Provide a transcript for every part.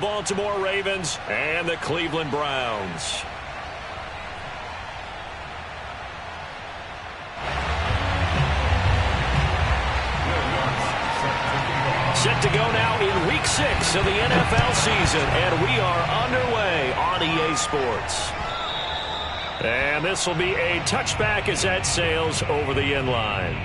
Baltimore Ravens and the Cleveland Browns. Set to go now in Week 6 of the NFL season, and we are underway on EA Sports. And this will be a touchback as that sails over the end line.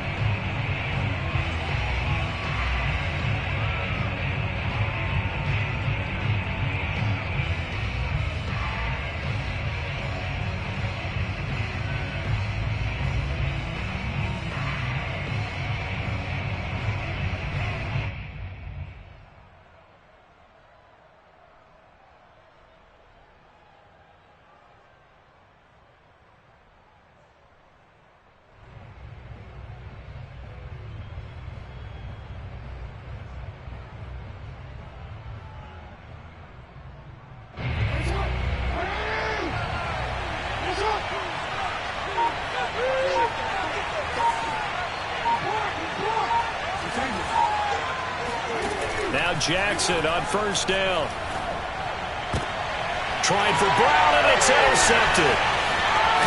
Now Jackson on first down. Trying for Brown, and it's intercepted.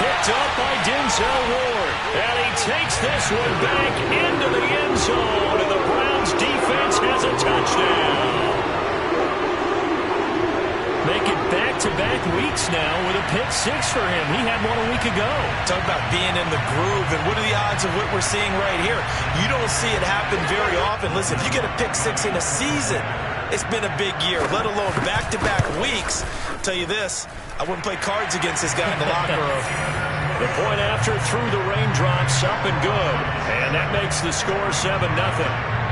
Picked up by Denzel Ward. And he takes this one back into the end zone, and the Browns defense has a touchdown. Making back-to-back weeks now with a pick six for him. He had one a week ago. Talk about being in the groove, and what are the odds of what we're seeing right here? You don't see it happen very often. Listen, if you get a pick six in a season, it's been a big year, let alone back-to-back weeks. I'll tell you this, I wouldn't play cards against this guy in the locker room. The point after through the raindrops, up and good. And that makes the score 7-0.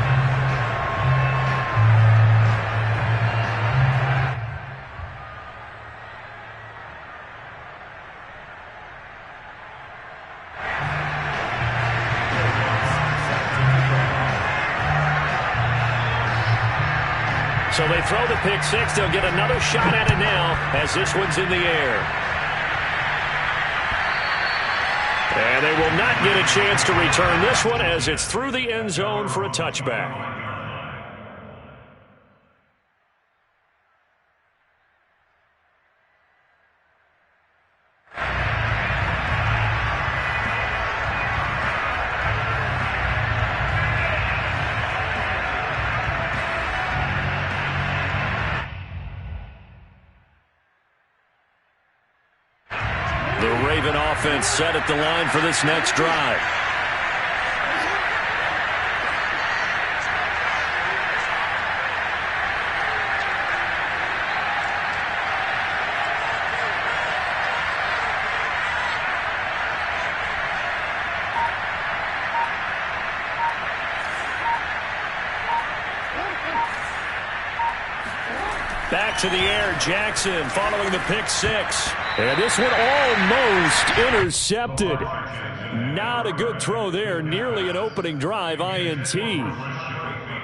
So they throw the pick six. They'll get another shot at it now as this one's in the air. And they will not get a chance to return this one as it's through the end zone for a touchback. Offense set at the line for this next drive. Back to the air, Jackson following the pick six. And this one almost intercepted. Not a good throw there. Nearly an opening drive INT.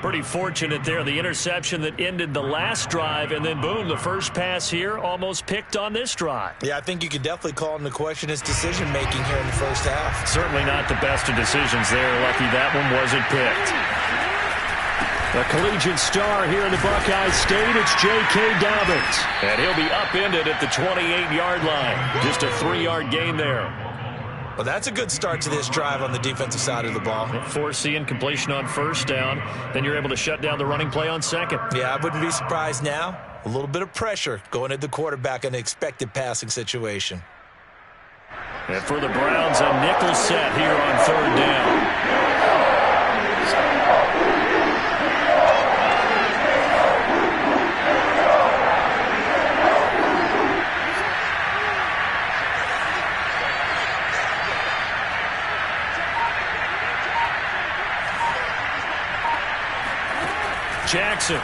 Pretty fortunate there. The interception that ended the last drive, and then boom, the first pass here almost picked on this drive. Yeah, I think you could definitely call into question his decision-making here in the first half. Certainly not the best of decisions there. Lucky that one wasn't picked. The collegiate star here in the Buckeye State, it's J.K. Dobbins. And he'll be upended at the 28-yard line. Just a 3-yard gain there. Well, that's a good start to this drive on the defensive side of the ball. Forcing completion on first down. Then you're able to shut down the running play on second. Yeah, I wouldn't be surprised now. A little bit of pressure going at the quarterback in an expected passing situation. And for the Browns, a nickel set here on third down. Jackson.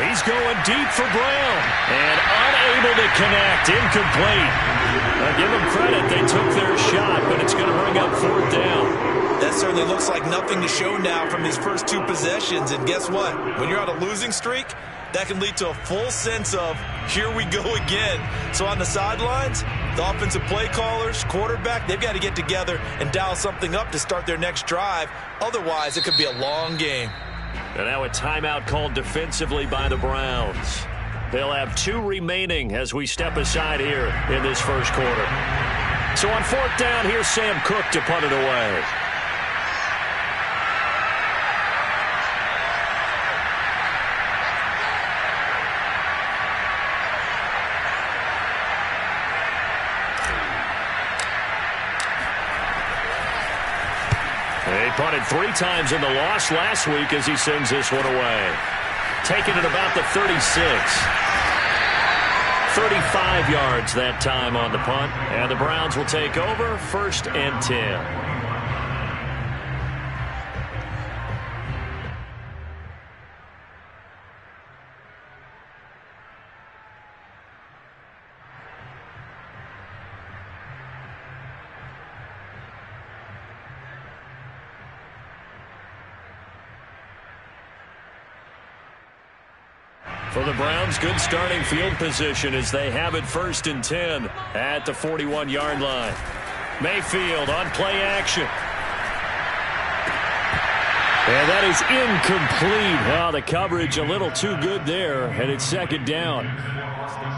He's going deep for Brown. And unable to connect. Incomplete. I'll give them credit. They took their shot, but it's going to bring up fourth down. That certainly looks like nothing to show now from his first two possessions. And guess what? When you're on a losing streak, that can lead to a full sense of, here we go again. So on the sidelines, the offensive play callers, quarterback, they've got to get together and dial something up to start their next drive. Otherwise, it could be a long game. And now a timeout called defensively by the Browns. They'll have 2 remaining as we step aside here in this first quarter. So on 4th down, here's Sam Cook to punt it away. He punted 3 times in the loss last week as he sends this one away. Taking it about the 36. 35 yards that time on the punt. And the Browns will take over 1st and 10. For the Browns, good starting field position as they have it 1st and 10 at the 41-yard line. Mayfield on play action. And that is incomplete. Oh, the coverage a little too good there, and it's 2nd down.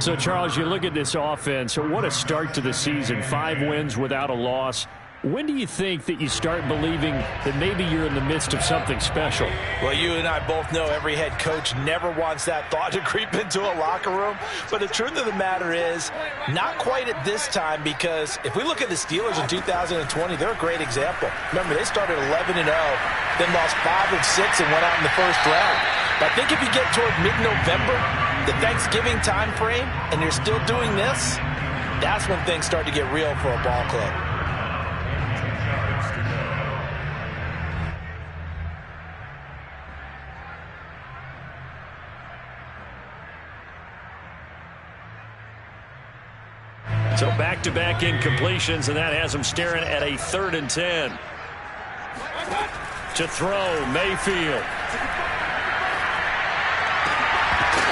So, Charles, you look at this offense. What a start to the season. 5 wins without a loss. When do you think that you start believing that maybe you're in the midst of something special? Well, you and I both know every head coach never wants that thought to creep into a locker room. But the truth of the matter is, not quite at this time, because if we look at the Steelers in 2020, they're a great example. Remember, they started 11-0, then lost 5 of 6 and went out in the first round. But I think if you get toward mid-November, the Thanksgiving time frame, and you're still doing this, that's when things start to get real for a ball club. So back-to-back incompletions, and that has them staring at a 3rd and 10. To throw, Mayfield.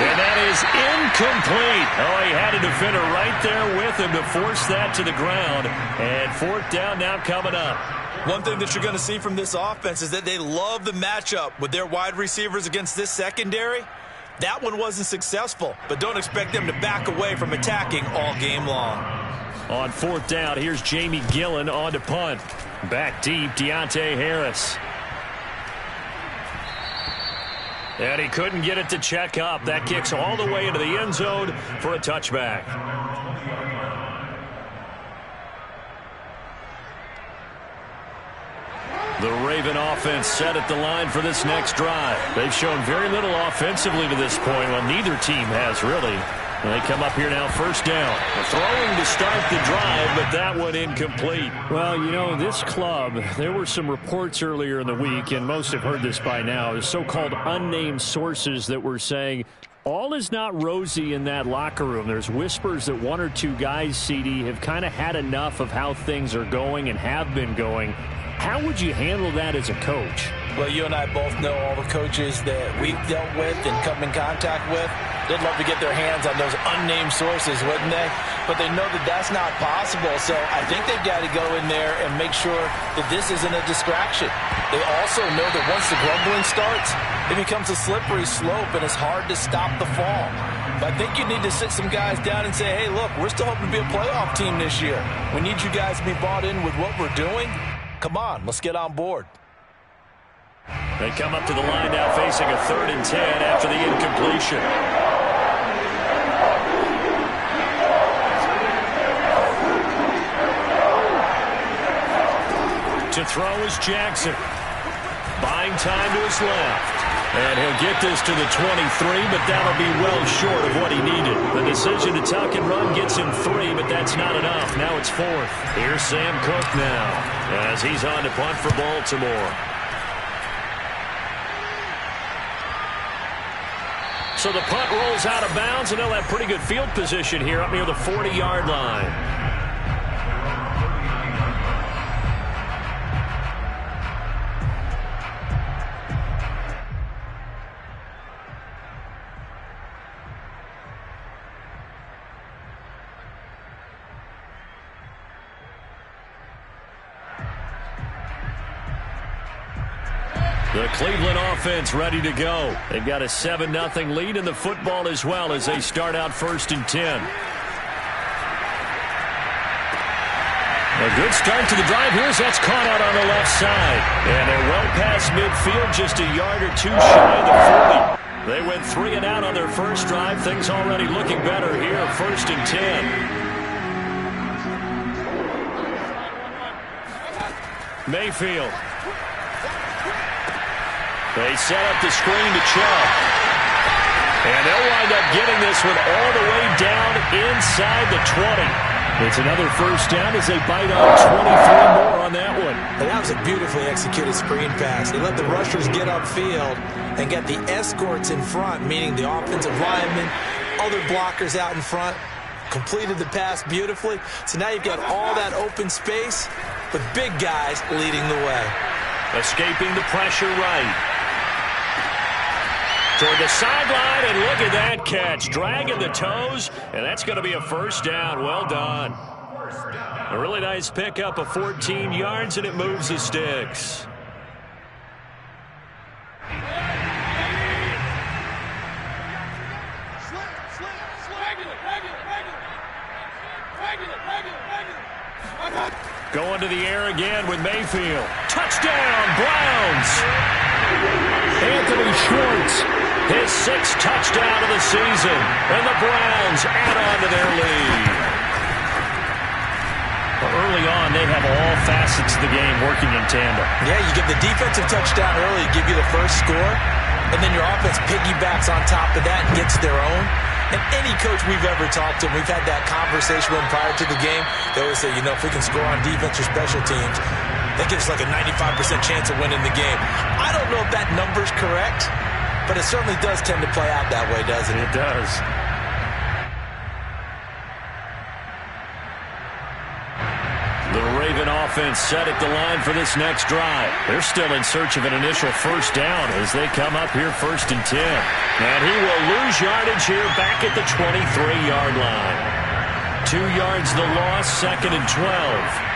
And that is incomplete. Oh, he had a defender right there with him to force that to the ground. And 4th down now coming up. One thing that you're going to see from this offense is that they love the matchup with their wide receivers against this secondary. That one wasn't successful, but don't expect them to back away from attacking all game long. On 4th down, here's Jamie Gillen on to punt. Back deep, Deontay Harris. And he couldn't get it to check up. That kicks all the way into the end zone for a touchback. The Raven offense set at the line for this next drive. They've shown very little offensively to this point. Well, neither team has really. And they come up here now 1st down. Throwing to start the drive, but that one incomplete. Well, you know, this club, there were some reports earlier in the week, and most have heard this by now, the so-called unnamed sources that were saying all is not rosy in that locker room. There's whispers that 1 or 2 guys, CD, have kind of had enough of how things are going and have been going. How would you handle that as a coach? Well, you and I both know all the coaches that we've dealt with and come in contact with. They'd love to get their hands on those unnamed sources, wouldn't they? But they know that that's not possible, so I think they've got to go in there and make sure that this isn't a distraction. They also know that once the grumbling starts, it becomes a slippery slope, and it's hard to stop the fall. But I think you need to sit some guys down and say, hey, look, we're still hoping to be a playoff team this year. We need you guys to be bought in with what we're doing. Come on, let's get on board. They come up to the line now facing a 3rd and 10 after the incompletion. To throw is Jackson. Buying time to his left. And he'll get this to the 23, but that'll be well short of what he needed. The decision to tuck and run gets him 3, but that's not enough. Now it's 4th. Here's Sam Cook now as he's on to punt for Baltimore. So the punt rolls out of bounds, and they'll have pretty good field position here up near the 40-yard line. The Cleveland offense ready to go. They've got a 7-0 lead in the football as well as they start out 1st and 10. A good start to the drive here as that's caught out on the left side. And they're well past midfield, just a yard or two shy of the 40. They went 3 and out on their first drive. Things already looking better here, 1st and 10. Mayfield. They set up the screen to Chubb. And they'll wind up getting this one all the way down inside the 20. It's another first down as they bite on 23 more on that one. And that was a beautifully executed screen pass. They let the rushers get upfield and get the escorts in front, meaning the offensive linemen, other blockers out in front, completed the pass beautifully. So now you've got all that open space with big guys leading the way. Escaping the pressure right. Toward the sideline, and look at that catch. Dragging the toes, and that's going to be a first down. Well done. A really nice pickup of 14 yards, and it moves the sticks. Going to the air again with Mayfield. Touchdown, Browns. Anthony Schwartz, his 6th touchdown of the season, and the Browns add on to their lead. Well, early on, they have all facets of the game working in tandem. Yeah, you get the defensive touchdown early, give you the first score, and then your offense piggybacks on top of that and gets their own. And any coach we've ever talked to, we've had that conversation with them prior to the game, they always say, you know, if we can score on defense or special teams, that gives us like a 95% chance of winning the game. I don't know if that number's correct, but it certainly does tend to play out that way, doesn't it? It does. The Raven offense set at the line for this next drive. They're still in search of an initial first down as they come up here 1st and 10. And he will lose yardage here back at the 23-yard line. 2 yards the loss, 2nd and 12.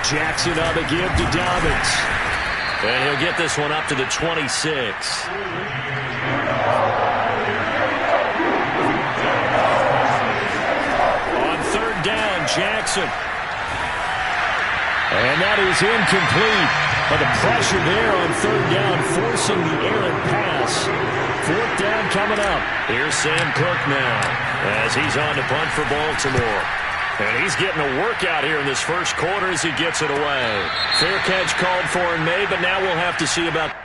Jackson on the give to Dobbins. And he'll get this one up to the 26. On 3rd down, Jackson. And that is incomplete. But the pressure there on 3rd down, forcing the errant pass. 4th down coming up. Here's Sam Cook now as he's on to punt for Baltimore. And he's getting a workout here in this first quarter as he gets it away. Fair catch called for and made, but now we'll have to see about...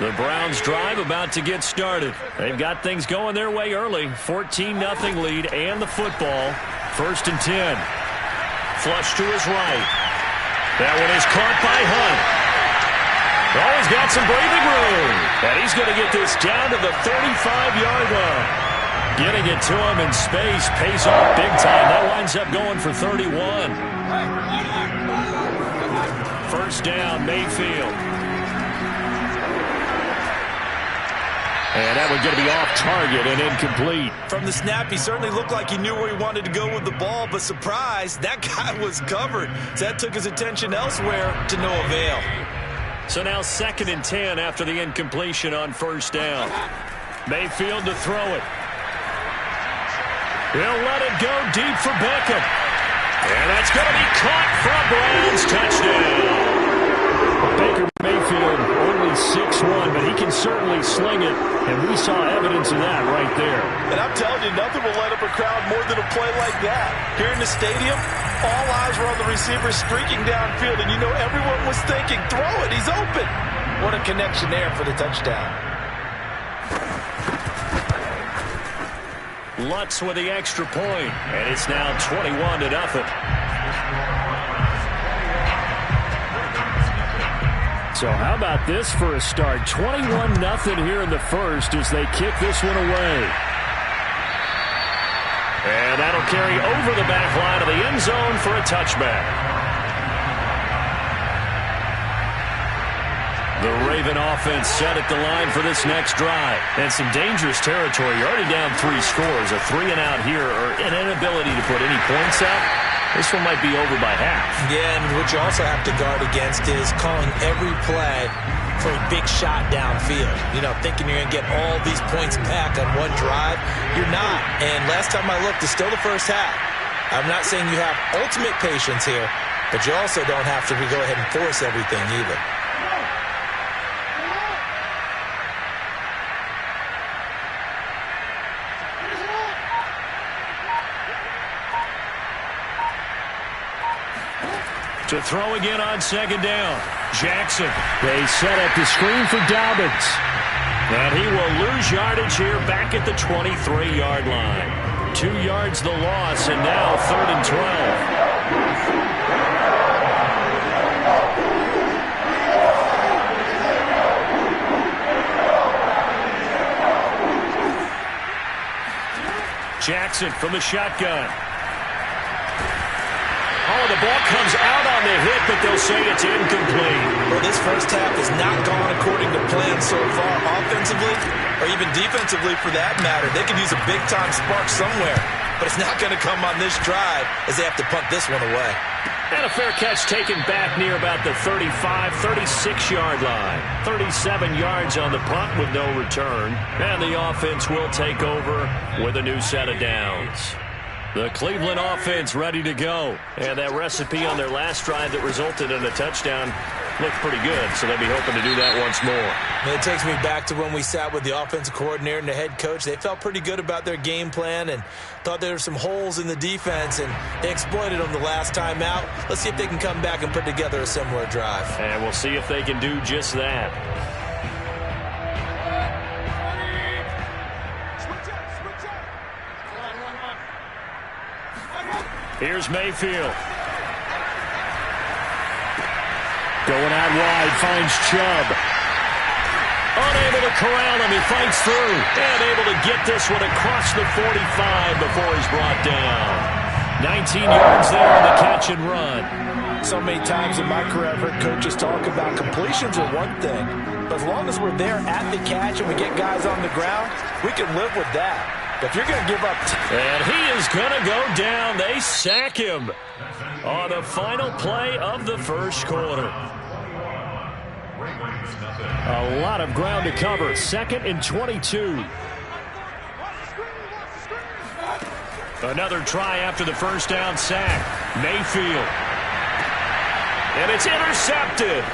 The Browns drive about to get started. They've got things going their way early. 14-0 lead and the football. 1st and 10. Flush to his right. That one is caught by Hunt. Oh, he's got some breathing room. And he's going to get this down to the 35-yard line. Getting it to him in space pays off big time. That winds up going for 31. 1st down, Mayfield. And that one's going to be off target and incomplete. From the snap, he certainly looked like he knew where he wanted to go with the ball, but surprise, that guy was covered. So that took his attention elsewhere to no avail. So now 2nd and 10 after the incompletion on 1st down. Mayfield to throw it. He'll let it go deep for Beckham. And that's going to be caught for a Browns touchdown. Baker Mayfield only 6'1", but he can certainly sling it, and we saw evidence of that right there. And I'm telling you, nothing will light up a crowd more than a play like that. Here in the stadium, all eyes were on the receiver streaking downfield, and you know everyone was thinking, throw it, he's open. What a connection there for the touchdown. Lutz with the extra point, and it's now 21-0. So how about this for a start? 21-0 here in the 1st as they kick this one away. And that'll carry over the back line of the end zone for a touchback. The Raven offense set at the line for this next drive. And some dangerous territory. You're already down 3 scores. A 3-and-out here or an inability to put any points up. This one might be over by half. Yeah, and what you also have to guard against is calling every play for a big shot downfield. You know, thinking you're going to get all these points back on one drive. You're not. And last time I looked, it's still the 1st half. I'm not saying you have ultimate patience here, but you also don't have to go ahead and force everything either. To throw again on 2nd down. Jackson. They set up the screen for Dobbins. And he will lose yardage here back at the 23-yard line. 2 yards the loss, and now 3rd and 12. Jackson from the shotgun. Oh, the ball comes out on the hit, but they'll say it's incomplete. Well, this 1st half has not gone according to plan so far, offensively or even defensively for that matter. They could use a big-time spark somewhere, but it's not going to come on this drive as they have to punt this one away. And a fair catch taken back near about the 35, 36-yard line. 37 yards on the punt with no return. And the offense will take over with a new set of downs. The Cleveland offense ready to go. And that recipe on their last drive that resulted in a touchdown looked pretty good, so they'll be hoping to do that once more. It takes me back to when we sat with the offensive coordinator and the head coach. They felt pretty good about their game plan and thought there were some holes in the defense, and they exploited them the last time out. Let's see if they can come back and put together a similar drive. And we'll see if they can do just that. Here's Mayfield. Going out wide, finds Chubb. Unable to corral him, he fights through. And able to get this one across the 45 before he's brought down. 19 yards there on the catch and run. So many times in my career I've heard coaches talk about completions are one thing. But as long as we're there at the catch and we get guys on the ground, we can live with that. If you're going to give up... And he is going to go down. They sack him on the final play of the 1st quarter. A lot of ground to cover. 2nd and 22. Another try after the 1st down sack. Mayfield. And it's intercepted.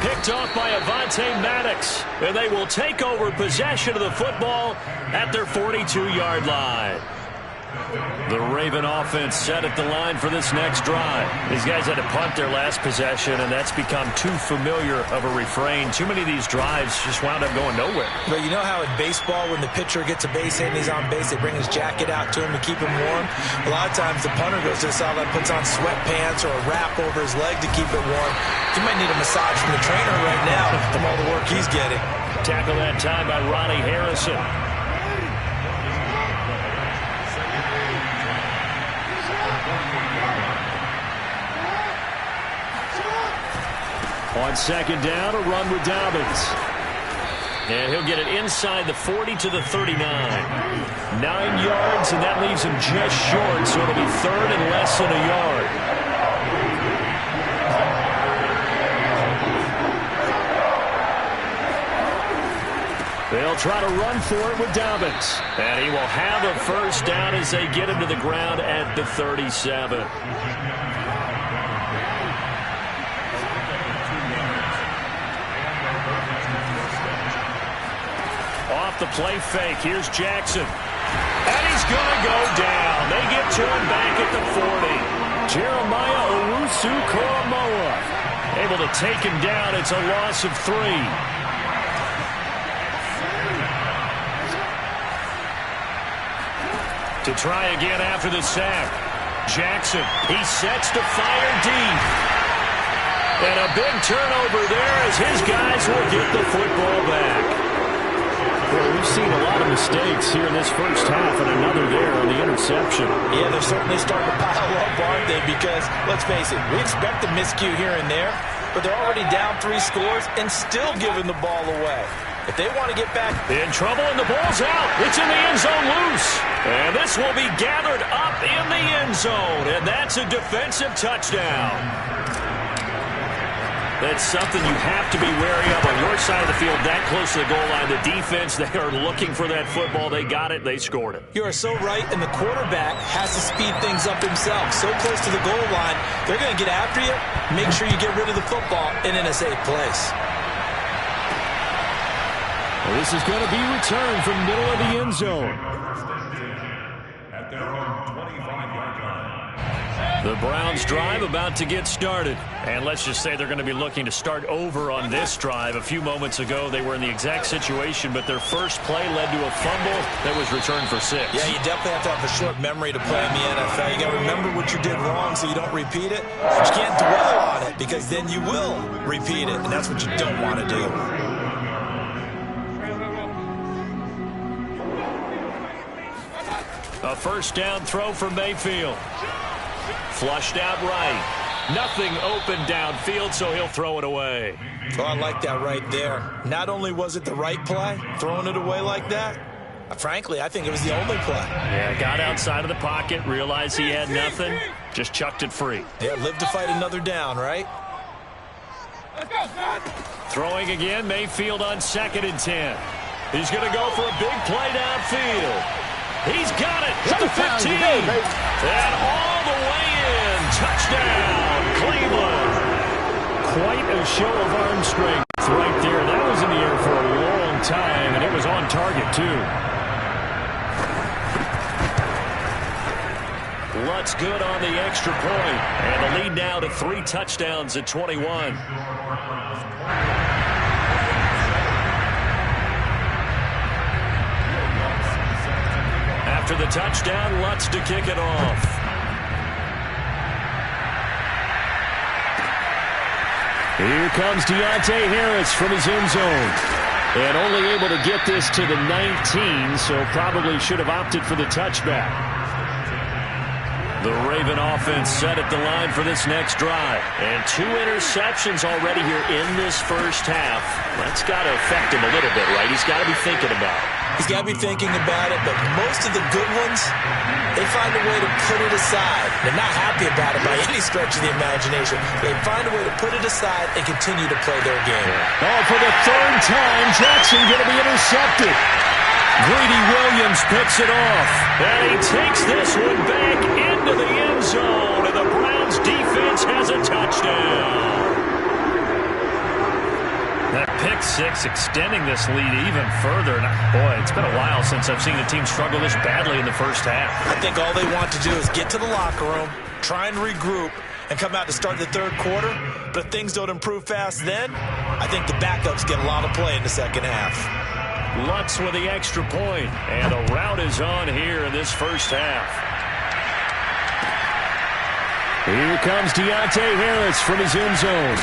Picked off by Avonte Maddox. And they will take over possession of the football at their 42-yard line. The Raven offense set at the line for this next drive. These guys had to punt their last possession, and that's become too familiar of a refrain. Too many of these drives just wound up going nowhere. But you know how in baseball, when the pitcher gets a base hit and he's on base, they bring his jacket out to him to keep him warm? A lot of times the punter goes to the sideline, puts on sweatpants or a wrap over his leg to keep it warm. He might need a massage from the trainer right now from all the work he's getting. Tackle that time by Ronnie Harrison. On second down, a run with Dobbins. And he'll get it inside the 40 to the 39. 9 yards, and that leaves him just short, so it'll be third and less than a yard. They'll try to run for it with Dobbins. And he will have a first down as they get him to the ground at the 37. Off the play fake, here's Jackson. And he's going to go down. They get to him back at the 40. Jeremiah Owusu-Koramoah able to take him down. It's a loss of 3. To try again after the sack. Jackson, he sets to fire deep. And a big turnover there as his guys will get the football back. Well, we've seen a lot of mistakes here in this first half, and another there on the interception. Yeah, they're certainly starting to pile up, aren't they? Because, let's face it, we expect a miscue here and there, but they're already down 3 scores and still giving the ball away. If they want to get back in trouble, and the ball's out. It's in the end zone loose. And this will be gathered up in the end zone, and that's a defensive touchdown. That's something you have to be wary of on your side of the field, that close to the goal line. The defense, they are looking for that football. They got it. They scored it. You are so right, and the quarterback has to speed things up himself. So close to the goal line, they're going to get after you. Make sure you get rid of the football and in a safe place. Well, this is going to be returned from middle of the end zone. The Browns drive about to get started. And let's just say they're going to be looking to start over on this drive. A few moments ago, they were in the exact situation, but their first play led to a fumble that was returned for 6. Yeah, you definitely have to have a short memory to play in the NFL. You got to remember what you did wrong so you don't repeat it. But you can't dwell on it because then you will repeat it, and that's what you don't want to do. A first down throw for Mayfield. Flushed out right. Nothing open downfield, so he'll throw it away. Oh, I like that right there. Not only was it the right play, throwing it away like that, frankly, I think it was the only play. Yeah, got outside of the pocket, realized he had nothing, just chucked it free. Yeah, live to fight another down, right? Throwing again, Mayfield on 2nd and 10. He's going to go for a big play downfield. He's got it at the 15. And all the way in. Touchdown, Cleveland. Quite a show of arm strength right there. That was in the air for a long time, and it was on target, too. Lutz good on the extra point. And the lead now to 3 touchdowns at 21. After the touchdown, Lutz to kick it off. Here comes Deontay Harris from his end zone. And only able to get this to the 19, so probably should have opted for the touchback. The Raven offense set at the line for this next drive. And 2 interceptions already here in this first half. That's got to affect him a little bit, right? He's got to be thinking about it. He's got to be thinking about it, but most of the good ones, they find a way to put it aside. They're not happy about it by any stretch of the imagination. They find a way to put it aside and continue to play their game. Oh, for the 3rd time, Jackson going to be intercepted. Greedy Williams picks it off. And he takes this one back into the end zone. And the Browns defense has a touchdown. That pick six, extending this lead even further. And boy, it's been a while since I've seen a team struggle this badly in the first half. I think all they want to do is get to the locker room, try and regroup, and come out to start the third quarter. But if things don't improve fast then, I think the backups get a lot of play in the second half. Lutz with the extra point, and a rout is on here in this first half. Here comes Deontay Harris from his end zone.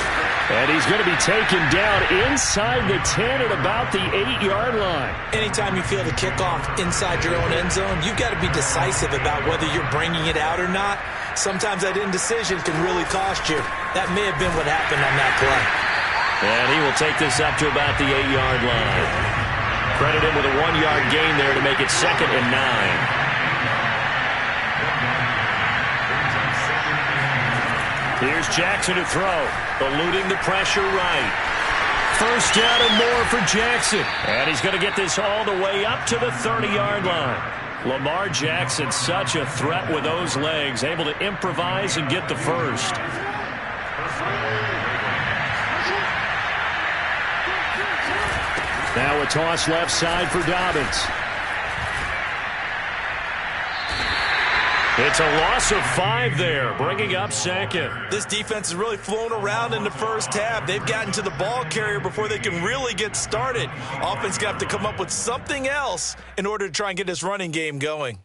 And he's going to be taken down inside the 10 at about the 8-yard line. Anytime you feel the kickoff inside your own end zone, you've got to be decisive about whether you're bringing it out or not. Sometimes that indecision can really cost you. That may have been what happened on that play. And he will take this up to about the 8-yard line. Credit him with a 1-yard gain there to make it 2nd and 9. Here's Jackson to throw, eluding the pressure right. First down and more for Jackson. And he's going to get this all the way up to the 30-yard line. Lamar Jackson, such a threat with those legs, able to improvise and get the first. Now a toss left side for Dobbins. It's a loss of 5 there, bringing up 2nd. This defense has really flown around in the first half. They've gotten to the ball carrier before they can really get started. Offense got to come up with something else in order to try and get this running game going.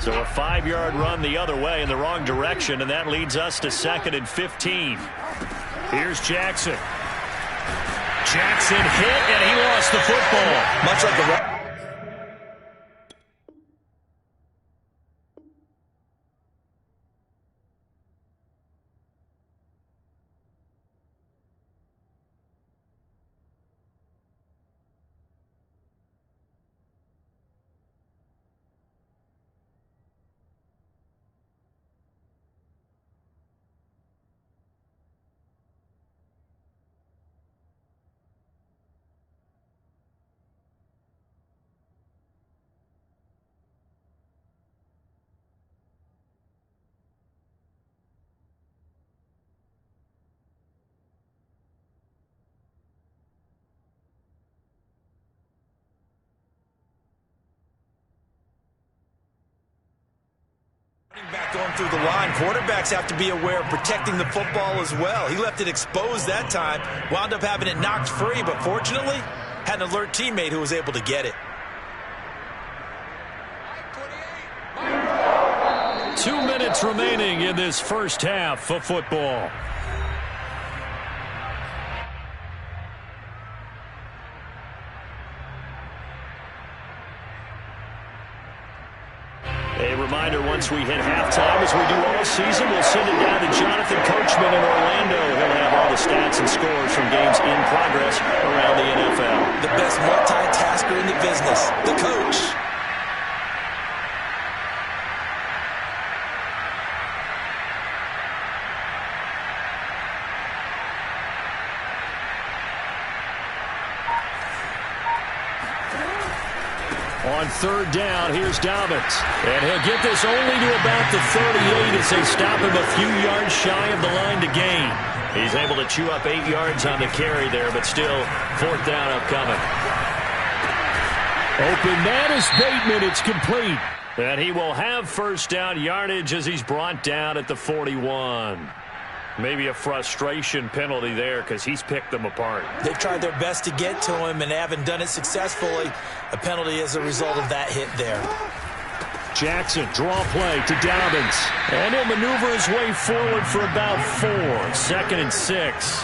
So a 5-yard run the other way in the wrong direction, and that leads us to 2nd and 15. Here's Jackson. Jackson hit, and he lost the football. Much like a back going through the line. Quarterbacks have to be aware of protecting the football as well. He left it exposed that time, wound up having it knocked free, but fortunately had an alert teammate who was able to get it. 2 minutes remaining in this first half of football. A reminder, once we hit halftime, as we do all season, we'll send it down to Jonathan Coachman in Orlando. He'll have all the stats and scores from games in progress around the NFL. The best multitasker in the business, the coach. On 3rd down, here's Dobbins. And he'll get this only to about the 38 as they stop him a few yards shy of the line to gain. He's able to chew up 8 yards on the carry there, but still 4th down upcoming. Open man is Bateman. It's complete. And he will have first down yardage as he's brought down at the 41. Maybe a frustration penalty there because he's picked them apart. They've tried their best to get to him and haven't done it successfully. A penalty as a result of that hit there. Jackson, draw play to Dobbins. And he'll maneuver his way forward for about 4. 2nd and 6.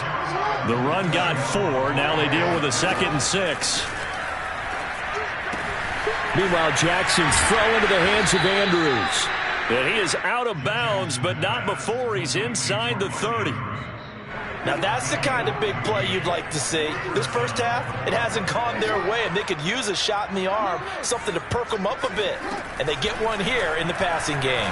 The run got 4. Now they deal with a 2nd and 6. Meanwhile, Jackson's throw into the hands of Andrews. And he is out of bounds, but not before he's inside the 30. Now that's the kind of big play you'd like to see. This first half, it hasn't gone their way, and they could use a shot in the arm, something to perk them up a bit. And they get one here in the passing game.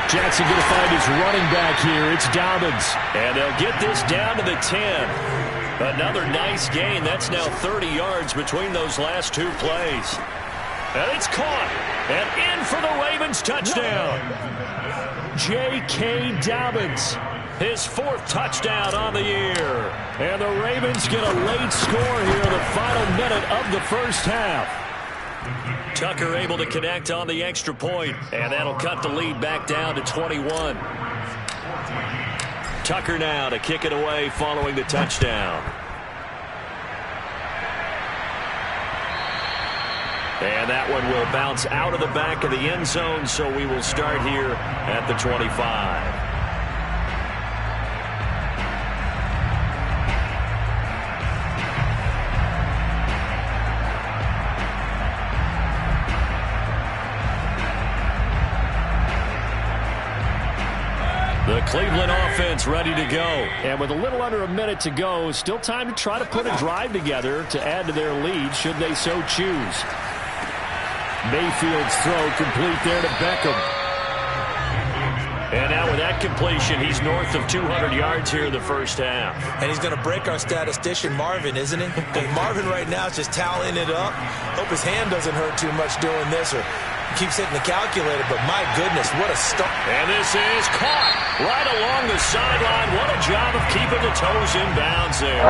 Jackson going to find his running back here. It's Dobbins. And they'll get this down to the 10. Another nice gain. That's now 30 yards between those last 2 plays. And it's caught. And in for the Ravens touchdown. J.K. Dobbins. His 4th touchdown on the year. And the Ravens get a late score here in the final minute of the first half. Tucker able to connect on the extra point, and that'll cut the lead back down to 21. Tucker now to kick it away following the touchdown. And that one will bounce out of the back of the end zone, so we will start here at the 25. The Cleveland offense ready to go. And with a little under a minute to go, still time to try to put a drive together to add to their lead should they so choose. Mayfield's throw complete there to Beckham. And now with that completion, he's north of 200 yards here in the first half. And he's going to break our statistician, Marvin, isn't he? Because Marvin right now is just tallying it up. Hope his hand doesn't hurt too much doing this, or keeps hitting the calculator, but my goodness, what a start. And this is caught right along the sideline. What a job of keeping the toes in bounds there.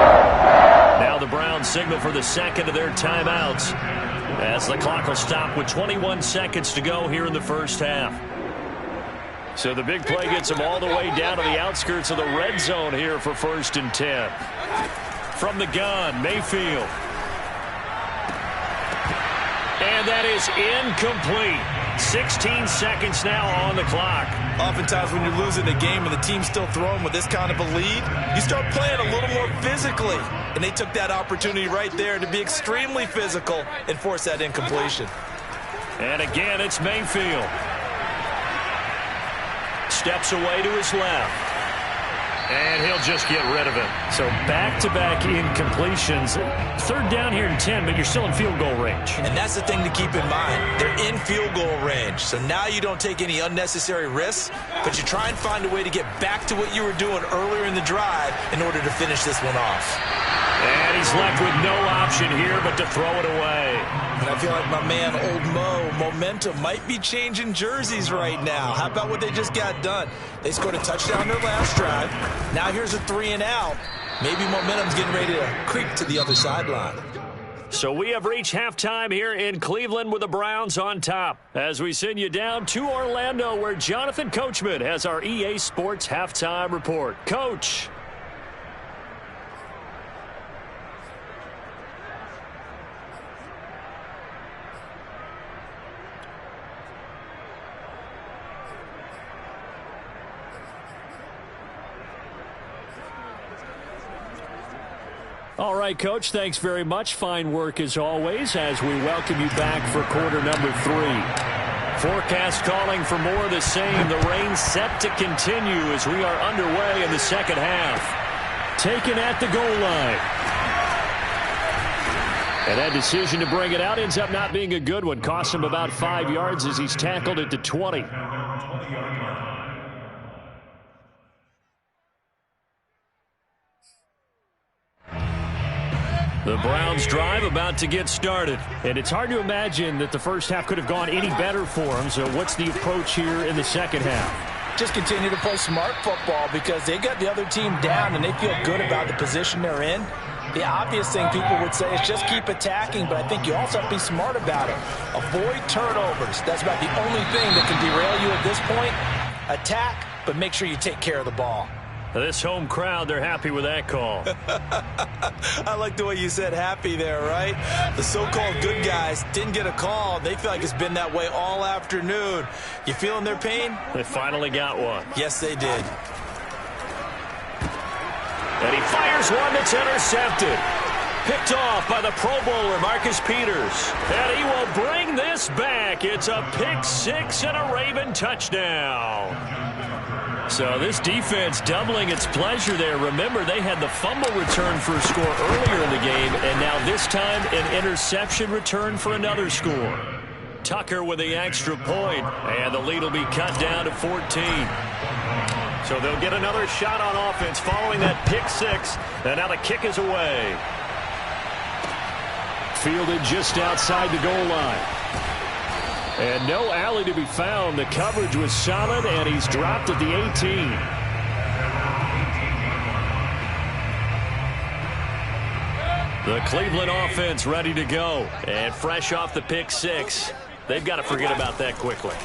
Now the Browns signal for the second of their timeouts as the clock will stop with 21 seconds to go here in the first half. So the big play gets them all the way down to the outskirts of the red zone here for 1st and 10. From the gun, Mayfield. And that is incomplete. 16 seconds now on the clock. Oftentimes when you're losing a game and the team's still throwing with this kind of a lead, you start playing a little more physically. And they took that opportunity right there to be extremely physical and force that incompletion. And again, it's Mayfield. Steps away to his left. And he'll just get rid of it. So back-to-back incompletions. 3rd down here in 10, but you're still in field goal range. And that's the thing to keep in mind. They're in field goal range. So now you don't take any unnecessary risks, but you try and find a way to get back to what you were doing earlier in the drive in order to finish this one off. And he's left with no option here but to throw it away. And I feel like my man, Old Mo, momentum might be changing jerseys right now. How about what they just got done? They scored a touchdown their last drive. Now here's a 3-and-out. Maybe momentum's getting ready to creep to the other sideline. So we have reached halftime here in Cleveland with the Browns on top. As we send you down to Orlando, where Jonathan Coachman has our EA Sports halftime report. Coach. All right, Coach, thanks very much. Fine work as always as we welcome you back for quarter number 3. Forecast calling for more of the same. The rain set to continue as we are underway in the second half. Taken at the goal line. And that decision to bring it out ends up not being a good one. Cost him about 5 yards as he's tackled it to 20. The Browns drive about to get started. And it's hard to imagine that the first half could have gone any better for them. So what's the approach here in the second half? Just continue to play smart football because they got the other team down and they feel good about the position they're in. The obvious thing people would say is just keep attacking, but I think you also have to be smart about it. Avoid turnovers. That's about the only thing that can derail you at this point. Attack, but make sure you take care of the ball. This home crowd, they're happy with that call. I like the way you said happy there, right? The so-called good guys didn't get a call. They feel like it's been that way all afternoon. You feeling their pain? They finally got one. Yes, they did. And he fires one that's intercepted. Picked off by the Pro Bowler, Marcus Peters. And he will bring this back. It's a pick 6 and a Raven touchdown. So this defense doubling its pleasure there. Remember, they had the fumble return for a score earlier in the game, and now this time an interception return for another score. Tucker with the extra point, and the lead will be cut down to 14. So they'll get another shot on offense following that pick 6, and now the kick is away. Fielded just outside the goal line. And no alley to be found. The coverage was solid, and he's dropped at the 18. The Cleveland offense ready to go. And fresh off the pick six. They've got to forget about that quickly.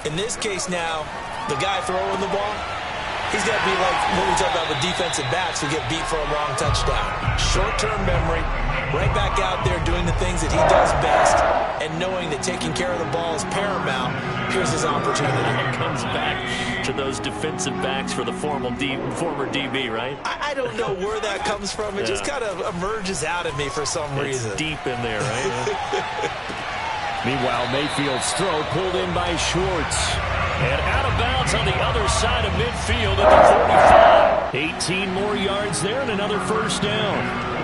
In this case now, the guy throwing the ball, he's got to be like when we talk about the defensive backs who get beat for a long touchdown. Short-term memory, right back out there doing the things that he does best, and knowing that taking care of the ball is paramount. Here's his opportunity. It comes back to those defensive backs for the former DB, right? I don't know where that comes from. It just kind of emerges out of me for some reason. It's deep in there, right? Meanwhile, Mayfield's throw pulled in by Schwartz. And out of bounds on the other side of midfield at the 45. 18 more yards there and another first down.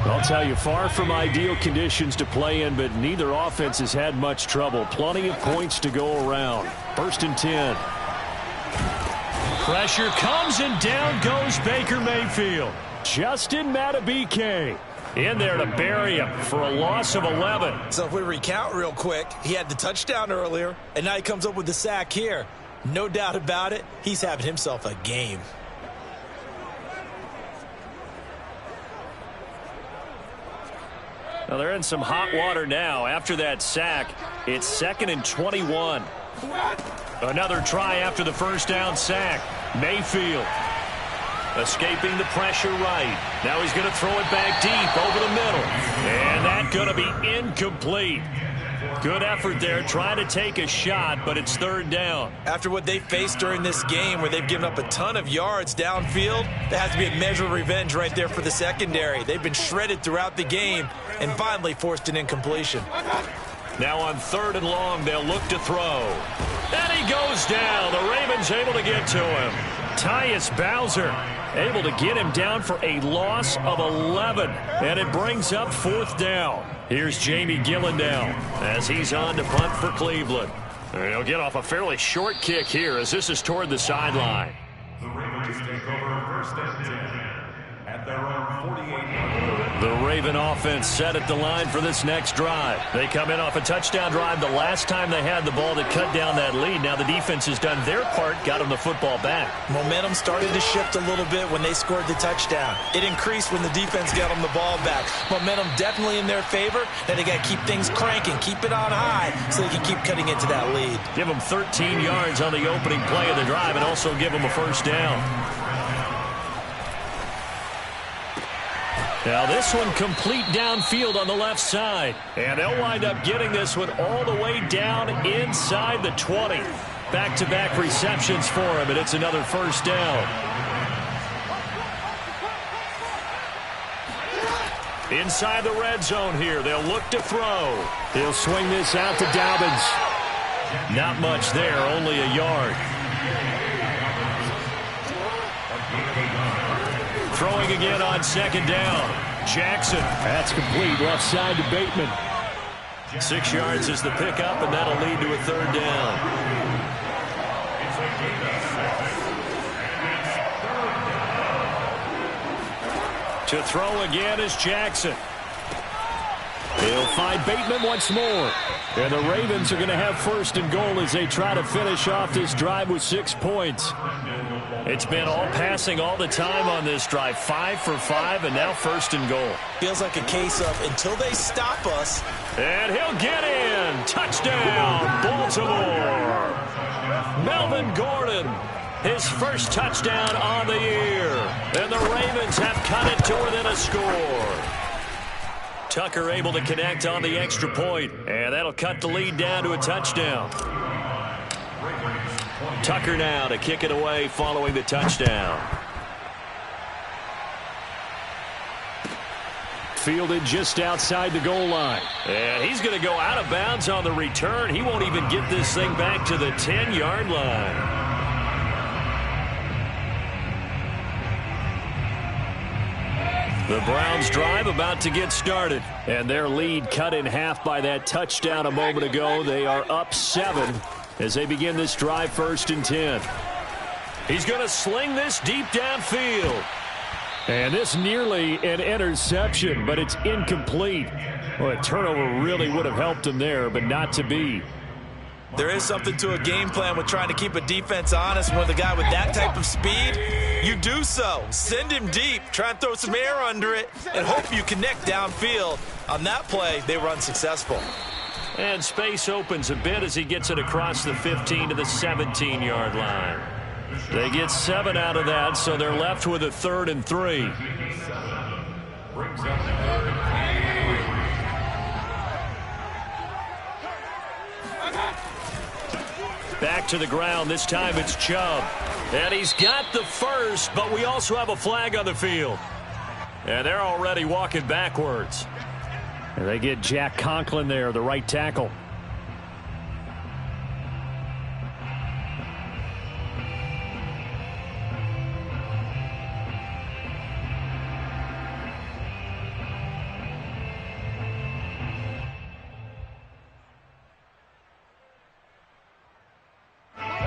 I'll tell you, far from ideal conditions to play in, but neither offense has had much trouble. Plenty of points to go around. 1st and 10. Pressure comes and down goes Baker Mayfield. Justin Madubuike in there to bury him for a loss of 11. So if we recount real quick, he had the touchdown earlier, and now he comes up with the sack here. No doubt about it, he's having himself a game. Well, they're in some hot water now. After that sack, it's 2nd and 21. Another try after the first down sack. Mayfield escaping the pressure right. Now he's going to throw it back deep over the middle. And that's going to be incomplete. Good effort there, trying to take a shot, but it's 3rd down. After what they faced during this game where they've given up a ton of yards downfield, there has to be a measure of revenge right there for the secondary. They've been shredded throughout the game and finally forced an incompletion. Now on 3rd and long, they'll look to throw. And he goes down. The Ravens able to get to him. Tyus Bowser able to get him down for a loss of 11. And it brings up 4th down. Here's Jamie Gillandale as he's on to punt for Cleveland. And he'll get off a fairly short kick here as this is toward the sideline. The Ravens take over 1st and 10 at their own 48. The Raven offense set at the line for this next drive. They come in off a touchdown drive the last time they had the ball to cut down that lead. Now the defense has done their part, got them the football back. Momentum started to shift a little bit when they scored the touchdown. It increased when the defense got them the ball back. Momentum definitely in their favor. Now they got to keep things cranking, keep it on high so they can keep cutting into that lead. Give them 13 yards on the opening play of the drive and also give them a first down. Now this one complete downfield on the left side. And they'll wind up getting this one all the way down inside the 20. Back-to-back receptions for him, and it's another first down. Inside the red zone here, they'll look to throw. He'll swing this out to Dobbins. Not much there, only a yard. Throwing again on 2nd down. Jackson. That's complete. Left side to Bateman. 6 yards is the pickup, and that'll lead to a 3rd down. To throw again is Jackson. He'll find Bateman once more. And the Ravens are going to have first and goal as they try to finish off this drive with 6 points. It's been all passing all the time on this drive. 5 for 5, and now first and goal. Feels like a case of until they stop us. And he'll get in. Touchdown, Baltimore. Melvin Gordon, his first touchdown on the year. And the Ravens have cut it to within a score. Tucker able to connect on the extra point, and that'll cut the lead down to a touchdown. Tucker now to kick it away following the touchdown. Fielded just outside the goal line. And he's going to go out of bounds on the return. He won't even get this thing back to the 10-yard line. The Browns drive about to get started. And their lead cut in half by that touchdown a moment ago. They are up 7 as they begin this drive, 1st and 10. He's going to sling this deep downfield. And this nearly an interception, but it's incomplete. Well, a turnover really would have helped him there, but not to be. There is something to a game plan with trying to keep a defense honest. With a guy with that type of speed, you do so. Send him deep, try and throw some air under it, and hope you connect downfield. On that play, they were unsuccessful. And space opens a bit as he gets it across the 15 to the 17-yard line. They get 7 out of that, so they're left with a 3rd and 3. Back to the ground. This time it's Chubb. And he's got the first, but we also have a flag on the field. And they're already walking backwards. And they get Jack Conklin there, the right tackle.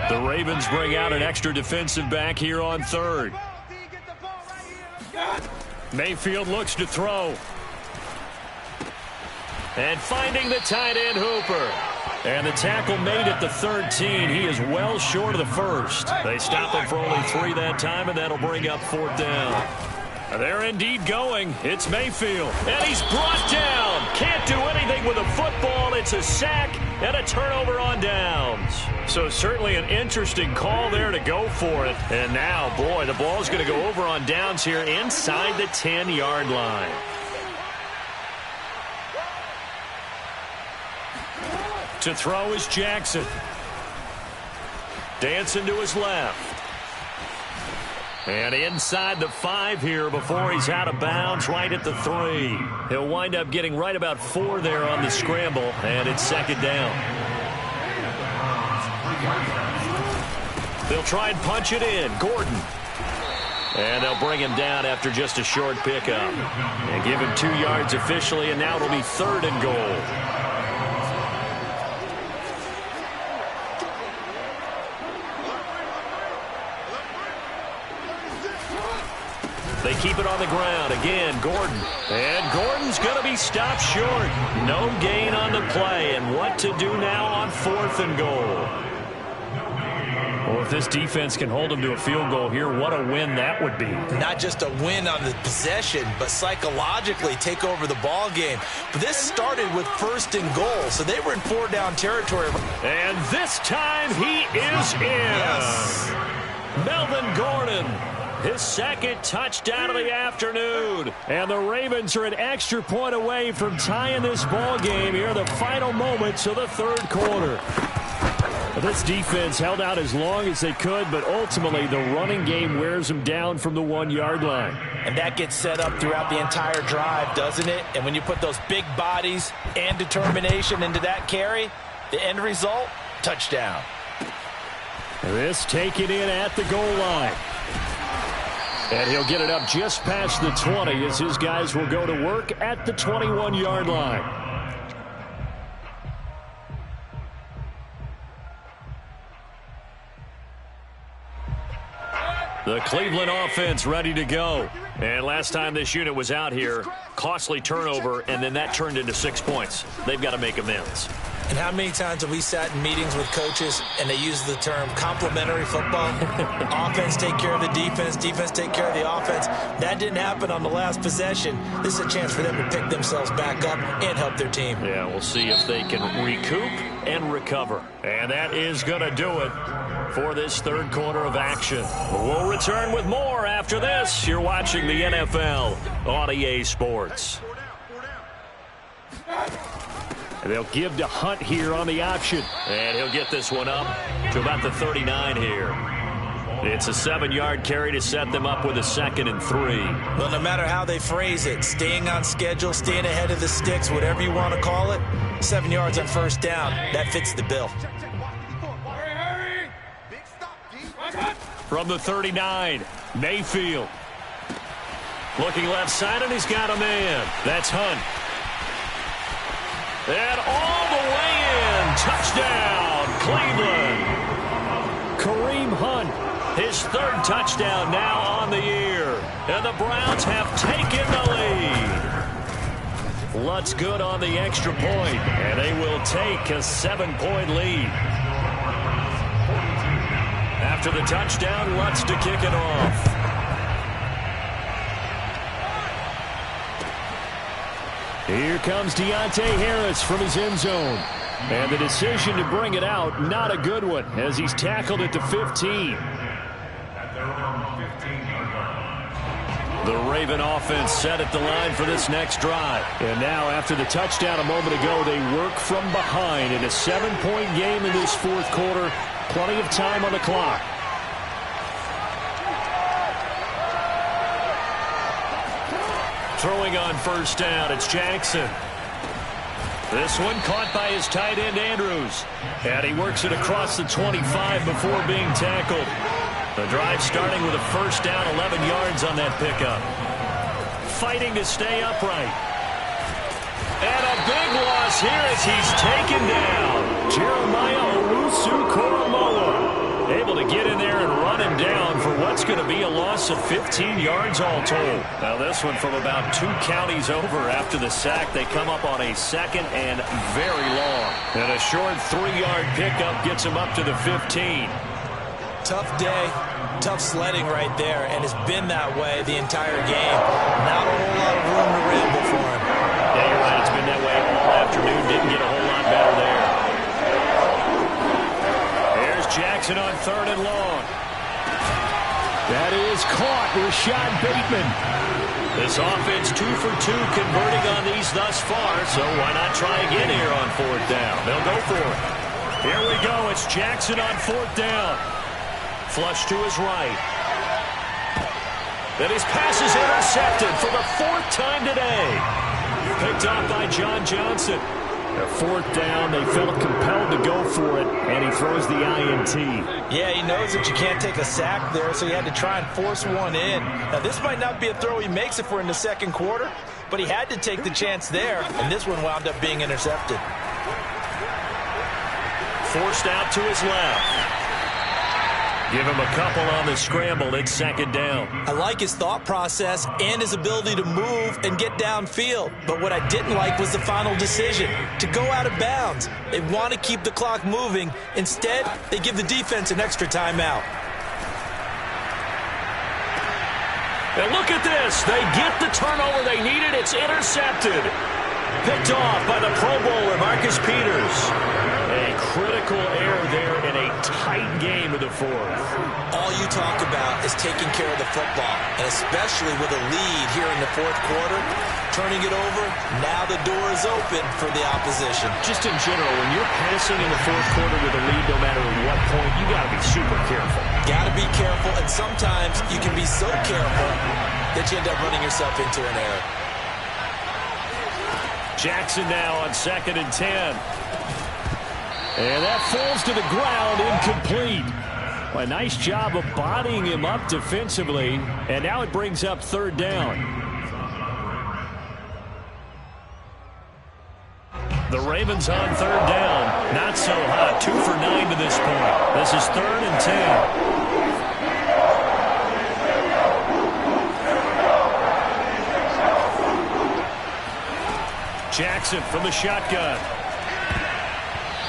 The Ravens bring out an extra defensive back here on 3rd. Mayfield looks to throw. And finding the tight end Hooper. And the tackle made at the 13. He is well short of the first. They stop him for only 3 that time, and that'll bring up 4th down. They're indeed going. It's Mayfield. And he's brought down. Can't do anything with a football. It's a sack and a turnover on downs. So certainly an interesting call there to go for it. And now, boy, the ball's going to go over on downs here inside the 10-yard line. To throw is Jackson. Dancing to his left. And inside the 5 here before he's out of bounds right at the 3. He'll wind up getting right about 4 there on the scramble, and it's 2nd down. They'll try and punch it in. Gordon. And they'll bring him down after just a short pickup. And give him 2 yards officially, and now it'll be 3rd and goal. They keep it on the ground. Again, Gordon. And Gordon's going to be stopped short. No gain on the play. And what to do now on 4th and goal? Well, if this defense can hold them to a field goal here, what a win that would be. Not just a win on the possession, but psychologically take over the ball game. But this started with 1st and goal, so they were in 4-down territory. And this time he is in. Yes. Melvin Gordon. His 2nd touchdown of the afternoon. And the Ravens are an extra point away from tying this ball game here in the final moments of the 3rd quarter. This defense held out as long as they could, but ultimately the running game wears them down from the 1-yard line. And that gets set up throughout the entire drive, doesn't it? And when you put those big bodies and determination into that carry, the end result, touchdown. This taken in at the goal line. And he'll get it up just past the 20 as his guys will go to work at the 21-yard line. The Cleveland offense ready to go. And last time this unit was out here, costly turnover, and then that turned into 6 points. They've got to make amends. And how many times have we sat in meetings with coaches and they use the term complementary football? Offense take care of the defense, defense take care of the offense. That didn't happen on the last possession. This is a chance for them to pick themselves back up and help their team. Yeah, we'll see if they can recoup and recover. And that is going to do it for this third quarter of action. We'll return with more after this. You're watching the NFL on EA Sports. And they'll give to Hunt here on the option. And he'll get this one up to about the 39 here. It's a 7-yard carry to set them up with a 2nd and 3. Well, no matter how they phrase it, staying on schedule, staying ahead of the sticks, whatever you want to call it, 7 yards on first down, that fits the bill. From the 39, Mayfield. Looking left side, and he's got a man. That's Hunt. And all the way in. Touchdown, Cleveland. Kareem Hunt, his 3rd touchdown now on the year. And the Browns have taken the lead. Lutz good on the extra point, and they will take a 7-point lead. After the touchdown, Lutz to kick it off. Here comes Deontay Harris from his end zone. And the decision to bring it out, not a good one, as he's tackled at the 15. The Raven offense set at the line for this next drive. And now, after the touchdown a moment ago, they work from behind in a 7-point game in this fourth quarter. Plenty of time on the clock. Throwing on first down, it's Jackson. This one caught by his tight end, Andrews. And he works it across the 25 before being tackled. The drive starting with a first down, 11 yards on that pickup. Fighting to stay upright. And a big loss here as he's taken down. Jeremiah Owusu-Koramoah able to get in there and run him down for what's going to be a loss of 15 yards all told. Now this one from about 2 counties over after the sack. They come up on a 2nd and very long. And a short 3-yard pickup gets him up to the 15. Tough day, tough sledding right there, and it's been that way the entire game. Not a whole lot of room to ramble for him. Yeah, you're right. It's been that way all afternoon. Didn't get a whole lot better there. There's Jackson on 3rd and long. That is caught. Rashad Bateman. This offense 2 for 2 converting on these thus far, so why not try again here on 4th down? They'll go for it. Here we go. It's Jackson on 4th down. Flush to his right. Then his pass is intercepted for the 4th time today. Picked off by John Johnson. At 4th down, they felt compelled to go for it, and he throws the INT. Yeah, he knows that you can't take a sack there, so he had to try and force one in. Now, this might not be a throw he makes if we're in the 2nd quarter, but he had to take the chance there, and this one wound up being intercepted. Forced out to his left. Give him a couple on the scramble. It's 2nd down. I like his thought process and his ability to move and get downfield. But what I didn't like was the final decision, to go out of bounds. They want to keep the clock moving. Instead, they give the defense an extra timeout. And look at this. They get the turnover they needed. It's intercepted. Picked off by the Pro Bowler, Marcus Peters. A critical error there in a tight game of the 4th. All you talk about is taking care of the football, and especially with a lead here in the 4th quarter, turning it over, now the door is open for the opposition. Just in general, when you're passing in the 4th quarter with a lead, no matter what point, you got to be super careful. Got to be careful, and sometimes you can be so careful that you end up running yourself into an error. Jackson now on 2nd and 10. And that falls to the ground, incomplete. A nice job of bodying him up defensively, and now it brings up 3rd down. The Ravens on 3rd down. Not so hot. 2 for 9 to this point. This is 3rd and 10. Jackson from the shotgun.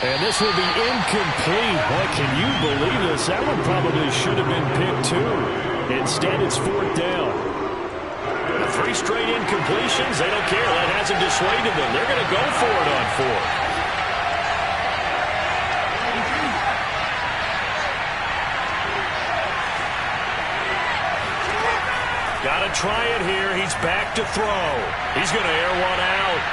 And this will be incomplete. Boy, can you believe this? That one probably should have been picked too. Instead, it's 4th down. 3 straight incompletions. They don't care. That hasn't dissuaded them. They're going to go for it on 4th. Got to try it here. He's back to throw. He's going to air one out.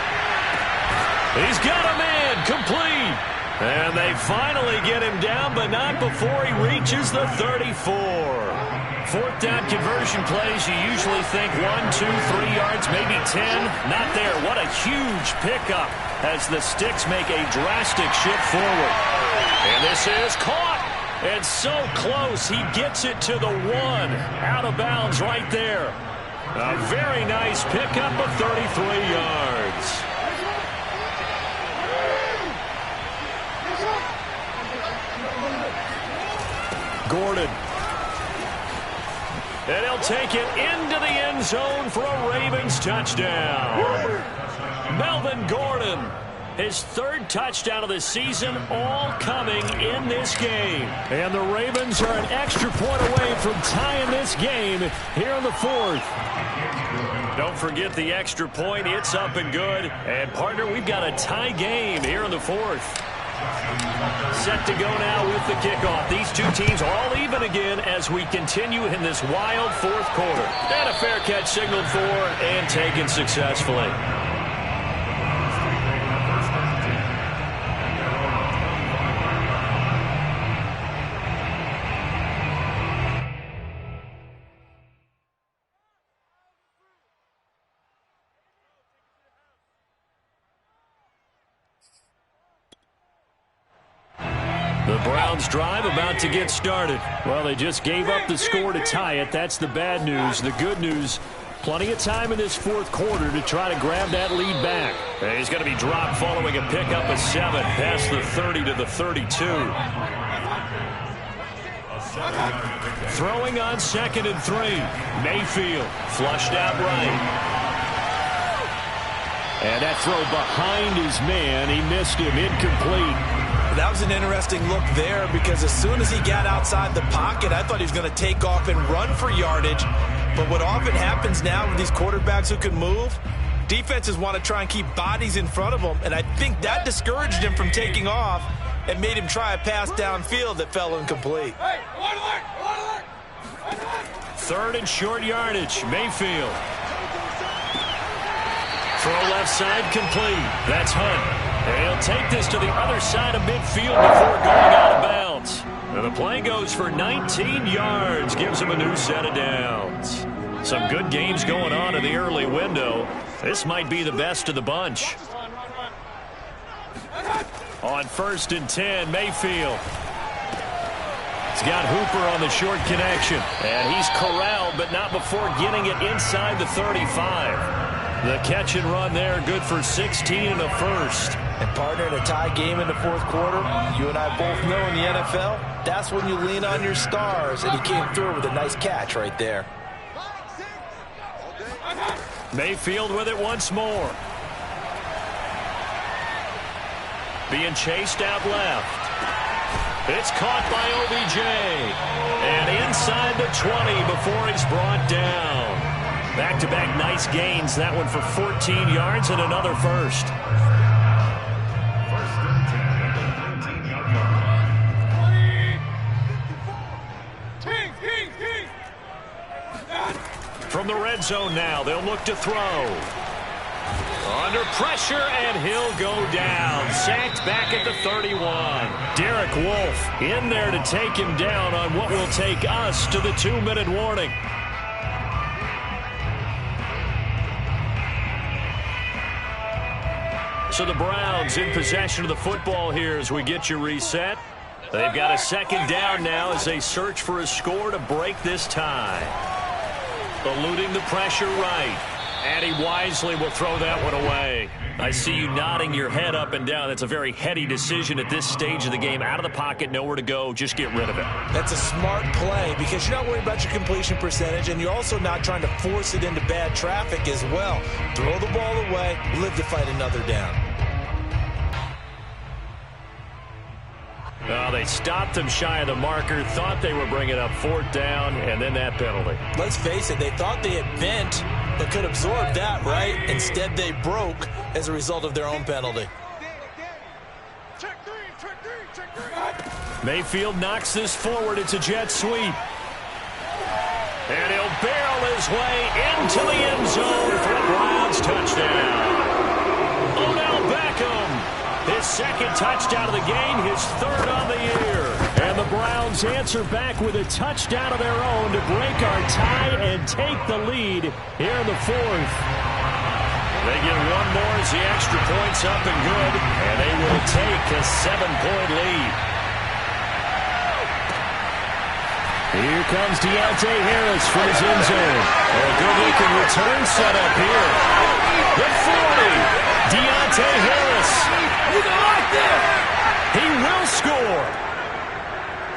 He's got a man. Complete. And they finally get him down, but not before he reaches the 34. 4th down conversion plays, you usually think 1, 2, 3 yards, maybe 10. Not there. What a huge pickup as the Sticks make a drastic shift forward. And this is caught. And so close, he gets it to the 1. Out of bounds right there. A very nice pickup of 33 yards. Gordon. And he'll take it into the end zone for a Ravens touchdown. Melvin Gordon. His 3rd touchdown of the season, all coming in this game. And the Ravens are an extra point away from tying this game here in the 4th. Don't forget the extra point. It's up and good. And, partner, we've got a tie game here in the 4th. Set to go now with the kickoff. These two teams all even again as we continue in this wild 4th quarter. And a fair catch signaled for and taken successfully. The Browns drive about to get started. Well, they just gave up the score to tie it. That's the bad news. The good news, plenty of time in this 4th quarter to try to grab that lead back. And he's going to be dropped following a pickup of 7 past the 30 to the 32. Throwing on 2nd and 3. Mayfield flushed out right. And that throw behind his man. He missed him. Incomplete. That was an interesting look there because as soon as he got outside the pocket, I thought he was going to take off and run for yardage. But what often happens now with these quarterbacks who can move, defenses want to try and keep bodies in front of them. And I think that discouraged him from taking off and made him try a pass downfield that fell incomplete. 3rd and short yardage. Mayfield. Throw left side complete. That's Hunt. And he'll take this to the other side of midfield before going out of bounds. And the play goes for 19 yards. Gives him a new set of downs. Some good games going on in the early window. This might be the best of the bunch. On 1st and 10, Mayfield. He's got Hooper on the short connection. And he's corralled, but not before getting it inside the 35. The catch and run there, good for 16 and a first. And, partner, in a tie game in the 4th quarter, you and I both know in the NFL, that's when you lean on your stars. And he came through with a nice catch right there. Mayfield with it once more. Being chased out left. It's caught by OBJ. And inside the 20 before he's brought down. Back-to-back nice gains. That one for 14 yards and another first. From the red zone now, they'll look to throw. Under pressure, and he'll go down. Sacked back at the 31. Derek Wolfe in there to take him down on what will take us to the 2-minute warning. So the Browns in possession of the football here as we get you reset. They've got a 2nd down now as they search for a score to break this tie. Eluding the pressure right. And he wisely will throw that one away. I see you nodding your head up and down. That's a very heady decision at this stage of the game. Out of the pocket, nowhere to go. Just get rid of it. That's a smart play because you're not worried about your completion percentage, and you're also not trying to force it into bad traffic as well. Throw the ball away, live to fight another down. Well, they stopped him shy of the marker, thought they were bringing up 4th down, and then that penalty. Let's face it, they thought they had bent but could absorb that, right? Instead, they broke as a result of their own penalty. Mayfield knocks this forward. It's a jet sweep. And he'll barrel his way into the end zone for a Browns touchdown. Odell Beckham, his 2nd touchdown of the game, his 3rd on the year. And the Browns answer back with a touchdown of their own to break our tie and take the lead here in the 4th. They get one more as the extra point's up and good, and they will take a 7-point lead. Here comes Deontay Harris from his end zone. A good-looking return set up here. The 40. Deontay Harris. He will score.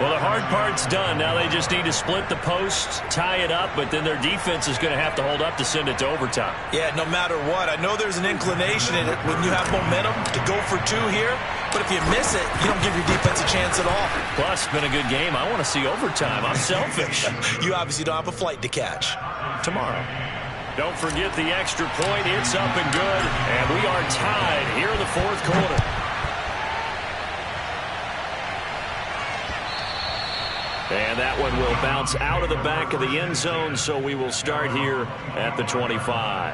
Well, the hard part's done. Now they just need to split the post, tie it up, but then their defense is going to have to hold up to send it to overtime. Yeah, no matter what. I know there's an inclination in it when you have momentum to go for 2 here, but if you miss it, you don't give your defense a chance at all. Plus, it's been a good game. I want to see overtime. I'm selfish. You obviously don't have a flight to catch. Tomorrow. Don't forget the extra point. It's up and good, and we are tied here in the 4th quarter. And that one will bounce out of the back of the end zone, so we will start here at the 25.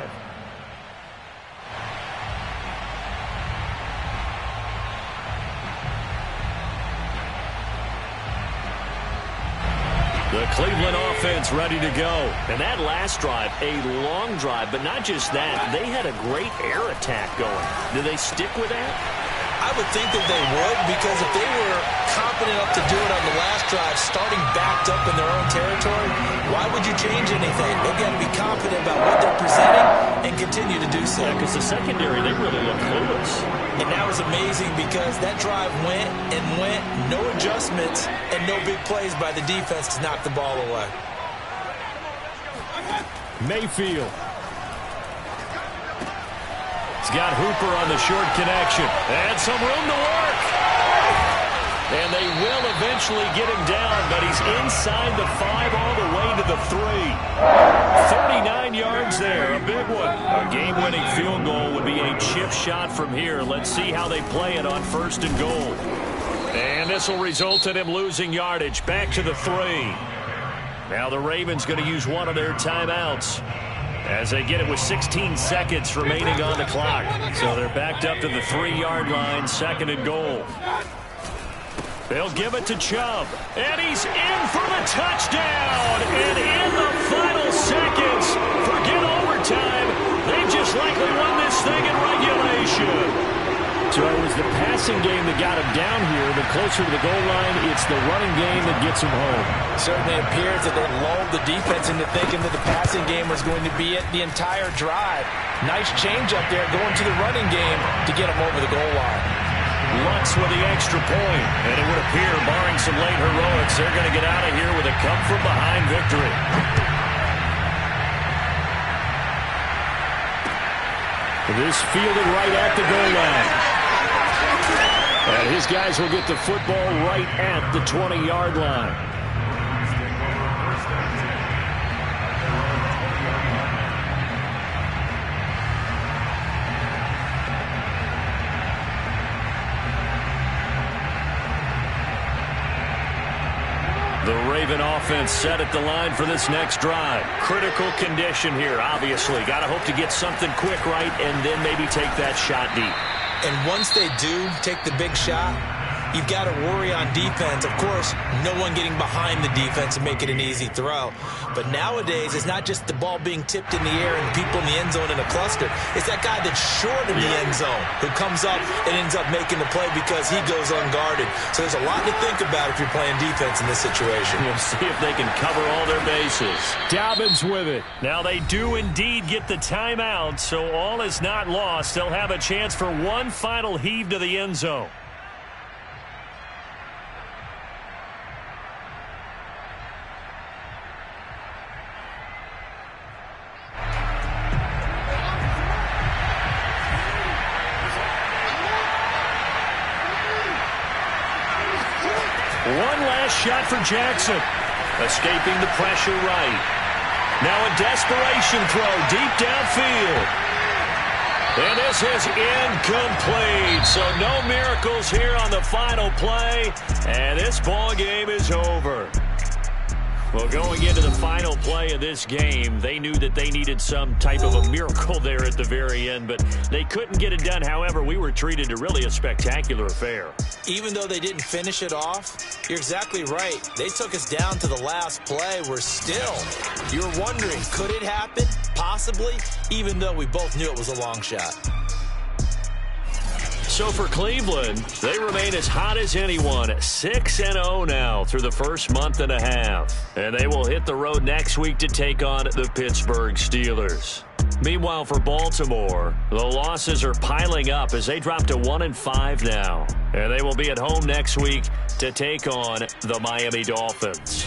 The Cleveland offense ready to go. And that last drive, a long drive, but not just that. They had a great air attack going. Do they stick with that? I would think that they would, because if they were confident enough to do it on the last drive, starting backed up in their own territory, why would you change anything? They've got to be confident about what they're presenting and continue to do so. Yeah, because the secondary, they really look clueless. And that was amazing because that drive went and went, no adjustments, and no big plays by the defense to knock the ball away. Mayfield. He's got Hooper on the short connection. And some room to work. And they will eventually get him down, but he's inside the 5 all the way to the 3. 39 yards there, a big one. A game-winning field goal would be a chip shot from here. Let's see how they play it on 1st and goal. And this will result in him losing yardage. Back to the 3. Now the Ravens going to use one of their timeouts as they get it with 16 seconds remaining on the clock. So they're backed up to the 3-yard line, 2nd and goal. They'll give it to Chubb, and he's in for the touchdown. And in the final seconds, forget overtime, they just likely won this thing in regulation. So it was the passing game that got him down here, but closer to the goal line, it's the running game that gets him home. Certainly appears that they lulled the defense into thinking that the passing game was going to be it the entire drive. Nice change up there going to the running game to get him over the goal line. Lutz with the extra point, and it would appear, barring some late heroics, they're going to get out of here with a come-from-behind victory. This fielded right at the goal line. And his guys will get the football right at the 20-yard line. The Raven offense set at the line for this next drive. Critical condition here, obviously. Got to hope to get something quick right and then maybe take that shot deep. And once they do take the big shot, you've got to worry on defense. Of course, no one getting behind the defense and make it an easy throw. But nowadays, it's not just the ball being tipped in the air and people in the end zone in a cluster. It's that guy that's short in the end zone who comes up and ends up making the play because he goes unguarded. So there's a lot to think about if you're playing defense in this situation. We'll see if they can cover all their bases. Dobbins with it. Now they do indeed get the timeout, so all is not lost. They'll have a chance for one final heave to the end zone. One last shot for Jackson. Escaping the pressure right. Now a desperation throw deep downfield. And this is incomplete. So no miracles here on the final play. And this ball game is over. Well, going into the final play of this game, they knew that they needed some type of a miracle there at the very end, but they couldn't get it done. However, we were treated to really a spectacular affair. Even though they didn't finish it off, you're exactly right. They took us down to the last play. We're still, you're wondering, could it happen? Possibly, even though we both knew it was a long shot. So for Cleveland, they remain as hot as anyone, 6-0 now through the first month and a half. And they will hit the road next week to take on the Pittsburgh Steelers. Meanwhile, for Baltimore, the losses are piling up as they drop to 1-5 now. And they will be at home next week to take on the Miami Dolphins.